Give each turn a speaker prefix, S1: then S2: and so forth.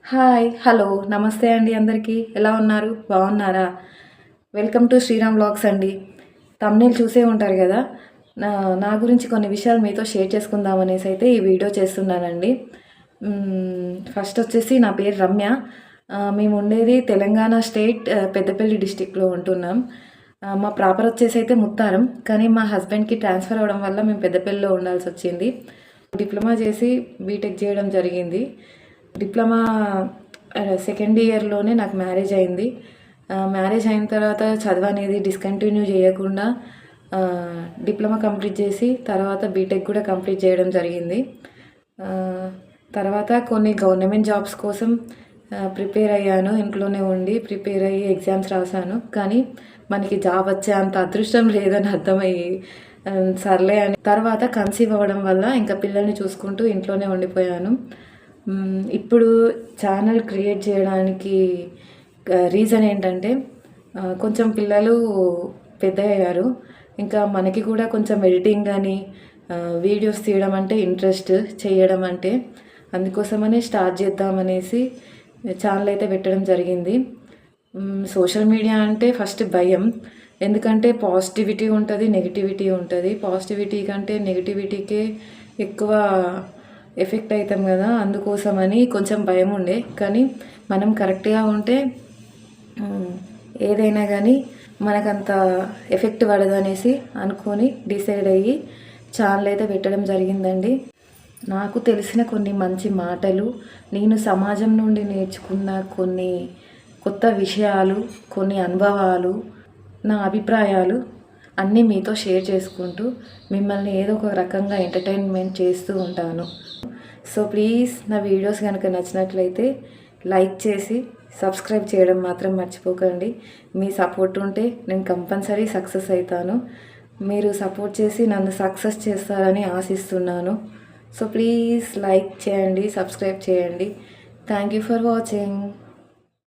S1: Hi hello నమస్తే అండి అందరికీ ఎలా ఉన్నారు బాగున్నారా? వెల్కమ్ టు శ్రీరామ్ వ్లాగ్స్ అండి. తమ్నేల్ చూసే ఉంటారు కదా. నా గురించి కొన్ని విషయాలు మీతో షేర్ చేసుకుందాం అనేసి అయితే ఈ వీడియో చేస్తున్నానండి. ఫస్ట్ వచ్చేసి నా పేరు రమ్య. మేము ఉండేది తెలంగాణ స్టేట్ పెద్దపల్లి డిస్టిక్లో ఉంటున్నాం. మా ప్రాపర్ వచ్చేసి అయితే ముత్తారం, కానీ మా హస్బెండ్కి ట్రాన్స్ఫర్ అవ్వడం వల్ల మేము పెద్దపల్లిలో ఉండాల్సి వచ్చింది. డిప్లొమా చేసి బీటెక్ చేయడం జరిగింది. డిప్లొమా సెకండ్ ఇయర్లోనే నాకు మ్యారేజ్ అయింది. మ్యారేజ్ అయిన తర్వాత చదువు అనేది డిస్కంటిన్యూ చేయకుండా డిప్లొమా కంప్లీట్ చేసి తర్వాత బీటెక్ కూడా కంప్లీట్ చేయడం జరిగింది. తర్వాత కొన్ని గవర్నమెంట్ జాబ్స్ కోసం ప్రిపేర్ అయ్యాను. ఇంట్లోనే ఉండి ప్రిపేర్ అయ్యి ఎగ్జామ్స్ రాశాను. కానీ మనకి జాబ్ వచ్చే అంత అదృష్టం లేదని అర్థమయ్యి సర్లే అని తర్వాత కన్సీవ్ అవ్వడం వల్ల ఇంకా పిల్లల్ని చూసుకుంటూ ఇంట్లోనే ఉండిపోయాను. ఇప్పుడు ఛానల్ క్రియేట్ చేయడానికి రీజన్ ఏంటంటే కొంచెం పిల్లలు పెద్ద అయ్యారు. ఇంకా మనకి కూడా కొంచెం ఎడిటింగ్ కానీ వీడియోస్ తీయడం అంటే ఇంట్రెస్ట్, చేయడం అంటే అందుకోసమనే స్టార్ట్ చేద్దామనేసి ఛానల్ అయితే పెట్టడం జరిగింది. సోషల్ మీడియా అంటే ఫస్ట్ భయం, ఎందుకంటే పాజిటివిటీ ఉంటుంది, నెగిటివిటీ ఉంటుంది. పాజిటివిటీ కంటే నెగిటివిటీకే ఎక్కువ ఎఫెక్ట్ అవుతాం కదా, అందుకోసమని కొంచెం భయం ఉండే. కానీ మనం కరెక్ట్గా ఉంటే ఏదైనా కానీ మనకంత ఎఫెక్ట్ పడదనేసి అనుకొని డిసైడ్ అయ్యి ఛానల్ అయితే పెట్టడం జరిగిందండి. నాకు తెలిసిన కొన్ని మంచి మాటలు, నేను సమాజం నుండి నేర్చుకున్న కొన్ని కొత్త విషయాలు, కొన్ని అనుభవాలు, నా అభిప్రాయాలు అన్నీ మీతో షేర్ చేసుకుంటూ మిమ్మల్ని ఏదో ఒక రకంగా ఎంటర్టైన్మెంట్ చేస్తూ ఉంటాను. సో ప్లీజ్ నా వీడియోస్ కనుక నచ్చినట్లయితే లైక్ చేసి సబ్స్క్రైబ్ చేయడం మాత్రం మర్చిపోకండి. మీ సపోర్ట్ ఉంటే నేను కంపల్సరీ సక్సెస్ అవుతాను. మీరు సపోర్ట్ చేసి నన్ను సక్సెస్ చేస్తారని ఆశిస్తున్నాను. సో ప్లీజ్ లైక్ చేయండి, సబ్స్క్రైబ్ చేయండి. Thank you for watching.